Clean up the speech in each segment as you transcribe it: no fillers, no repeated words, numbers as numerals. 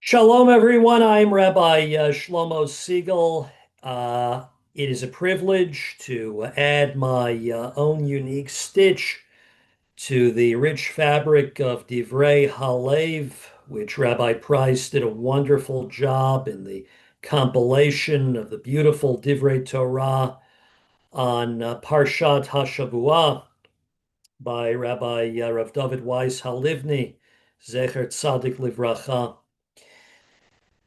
Shalom, everyone. I'm Rabbi Shlomo Segal. It is a privilege to add my own unique stitch to the rich fabric of Divrei Halev, which Rabbi Price did a wonderful job in the compilation of the beautiful Divrei Torah on Parshat HaShavua by Rabbi Rav David Weiss Halivni, Zecher Tzadik Livracha.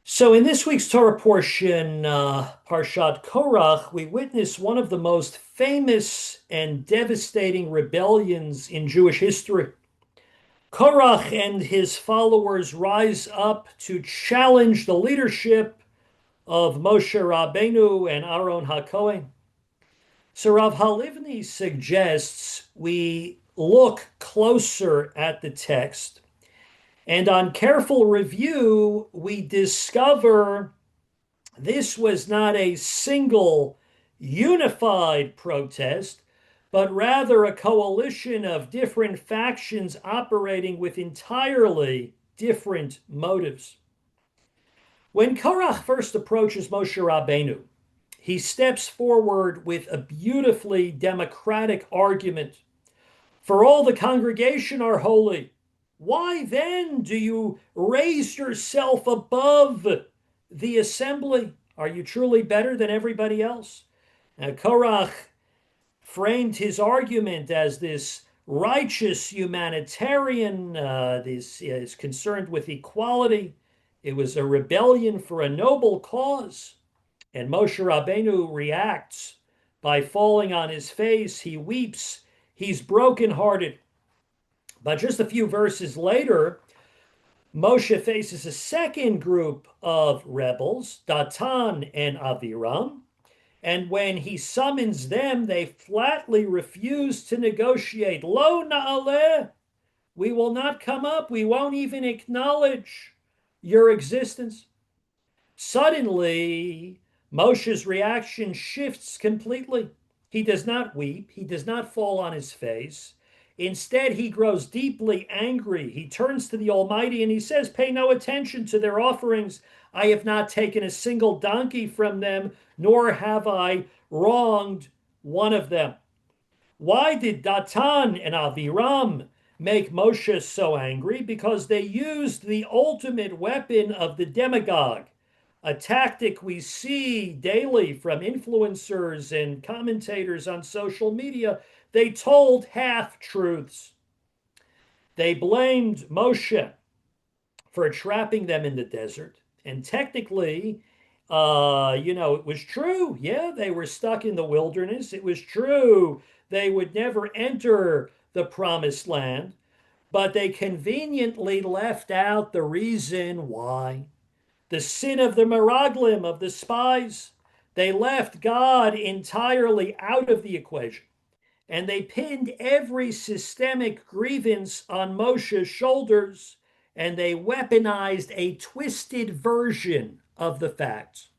So, in this week's Torah portion, Parshat Korach, we witness one of the most famous and devastating rebellions in Jewish history. Korach and his followers rise up to challenge the leadership of Moshe Rabbeinu and Aaron HaKohen. So, Rav Halivni suggests we look closer at the text, and on careful review, we discover this was not a single unified protest, but rather a coalition of different factions operating with entirely different motives. When Korach first approaches Moshe Rabbeinu, he steps forward with a beautifully democratic argument. For all the congregation are holy. Why then do you raise yourself above the assembly? Are you truly better than everybody else? Now, Korach framed his argument as this righteous humanitarian, this is concerned with equality. It was a rebellion for a noble cause. And Moshe Rabbeinu reacts by falling on his face. He weeps. He's brokenhearted. But just a few verses later, Moshe faces a second group of rebels, Datan and Aviram, and when he summons them, they flatly refuse to negotiate. Lo na'aleh, we will not come up, we won't even acknowledge your existence. Suddenly, Moshe's reaction shifts completely. He does not weep, he does not fall on his face. Instead, he grows deeply angry. He turns to the Almighty and he says, "Pay no attention to their offerings. I have not taken a single donkey from them, nor have I wronged one of them." Why did Datan and Aviram make Moshe so angry? Because they used the ultimate weapon of the demagogue, a tactic we see daily from influencers and commentators on social media. They told half-truths. They blamed Moshe for trapping them in the desert. And technically, it was true. Yeah, they were stuck in the wilderness. It was true they would never enter the promised land. But they conveniently left out the reason why. The sin of the Meraglim, of the spies. They left God entirely out of the equation. And they pinned every systemic grievance on Moshe's shoulders, and they weaponized a twisted version of the facts.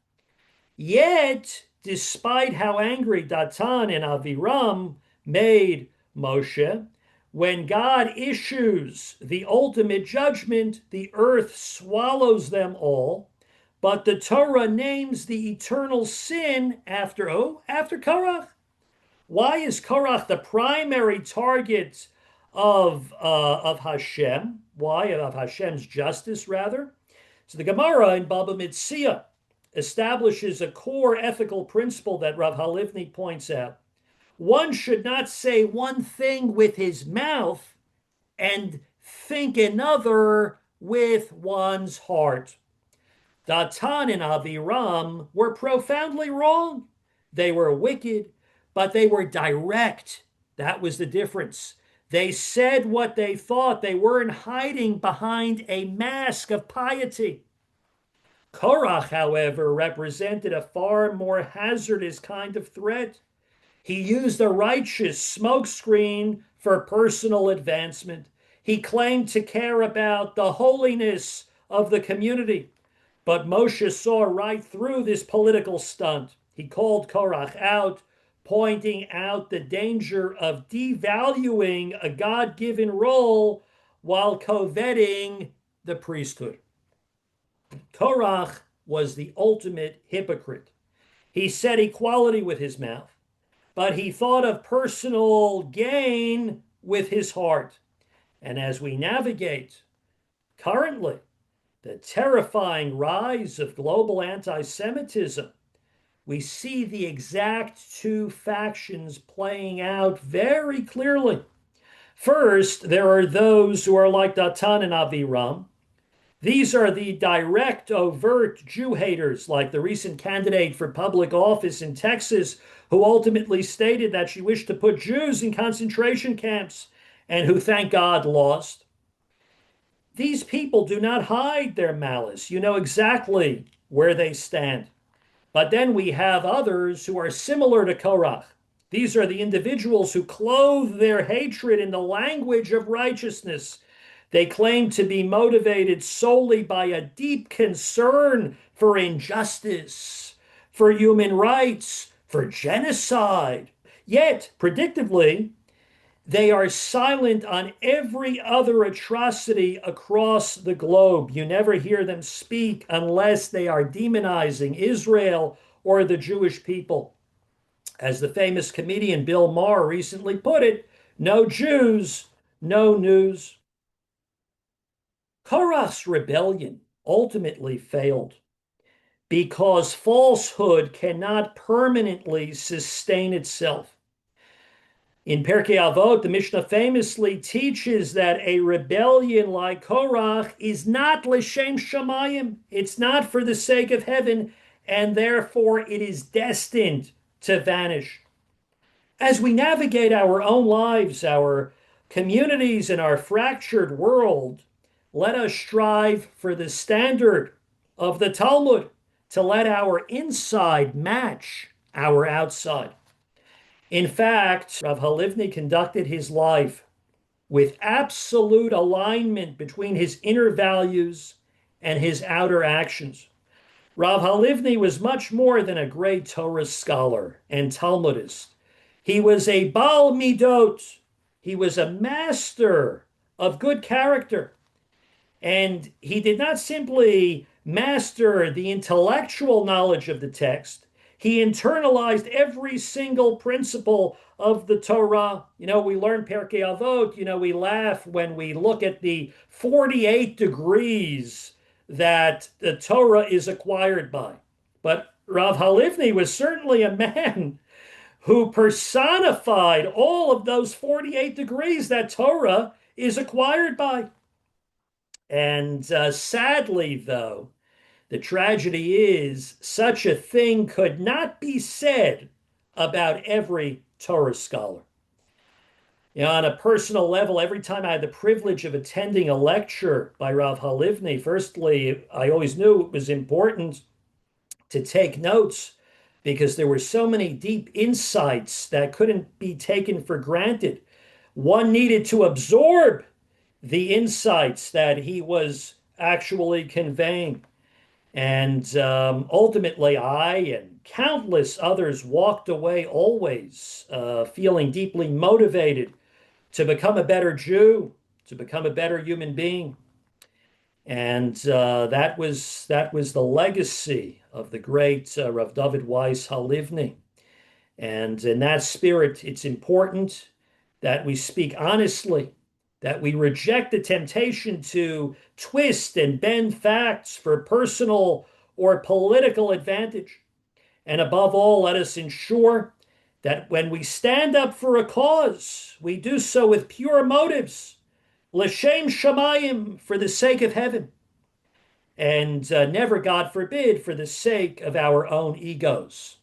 Yet, despite how angry Datan and Aviram made Moshe, when God issues the ultimate judgment, the earth swallows them all. But the Torah names the eternal sin after Korach. Why is Korach the primary target of Hashem? Why? Of Hashem's justice, rather? So the Gemara in Baba Metzia establishes a core ethical principle that Rav Halivni points out. One should not say one thing with his mouth and think another with one's heart. Datan and Aviram were profoundly wrong. They were wicked, but they were direct. That was the difference. They said what they thought. They weren't hiding behind a mask of piety. Korach, however, represented a far more hazardous kind of threat. He used a righteous smokescreen for personal advancement. He claimed to care about the holiness of the community. But Moshe saw right through this political stunt. He called Korach out, pointing out the danger of devaluing a God-given role while coveting the priesthood. Korach was the ultimate hypocrite. He said equality with his mouth, but he thought of personal gain with his heart. And as we navigate currently the terrifying rise of global anti Semitism, we see the exact two factions playing out very clearly. First, there are those who are like Datan and Aviram. These are the direct, overt Jew haters, like the recent candidate for public office in Texas, who ultimately stated that she wished to put Jews in concentration camps and who, thank God, lost. These people do not hide their malice. You know exactly where they stand. But then we have others who are similar to Korach. These are the individuals who clothe their hatred in the language of righteousness. They claim to be motivated solely by a deep concern for injustice, for human rights, for genocide. Yet, predictably, they are silent on every other atrocity across the globe. You never hear them speak unless they are demonizing Israel or the Jewish people. As the famous comedian Bill Maher recently put it, no Jews, no news. Korach's rebellion ultimately failed because falsehood cannot permanently sustain itself. In Pirkei Avot, the Mishnah famously teaches that a rebellion like Korach is not l'shem shamayim. It's not for the sake of heaven, and therefore it is destined to vanish. As we navigate our own lives, our communities, and our fractured world, let us strive for the standard of the Talmud to let our inside match our outside. In fact, Rav Halivni conducted his life with absolute alignment between his inner values and his outer actions. Rav Halivni was much more than a great Torah scholar and Talmudist. He was a Baal Midot. He was a master of good character. And he did not simply master the intellectual knowledge of the text, he internalized every single principle of the Torah. You know, we learn Pirkei Avot, we laugh when we look at the 48 degrees that the Torah is acquired by. But Rav Halivni was certainly a man who personified all of those 48 degrees that Torah is acquired by. And sadly, though, the tragedy is such a thing could not be said about every Torah scholar. On a personal level, every time I had the privilege of attending a lecture by Rav Halivni, firstly, I always knew it was important to take notes because there were so many deep insights that couldn't be taken for granted. One needed to absorb the insights that he was actually conveying. And ultimately, I and countless others walked away always feeling deeply motivated to become a better Jew, to become a better human being. And that was the legacy of the great Rav David Weiss Halivni. And in that spirit, it's important that we speak honestly, that we reject the temptation to twist and bend facts for personal or political advantage. And above all, let us ensure that when we stand up for a cause, we do so with pure motives, l'shem shamayim, for the sake of heaven, and never, God forbid, for the sake of our own egos.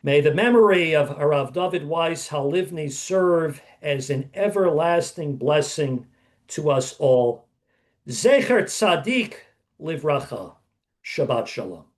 May the memory of Rav David Weiss Halivni serve as an everlasting blessing to us all. Zecher Tzadik Livracha. Shabbat Shalom.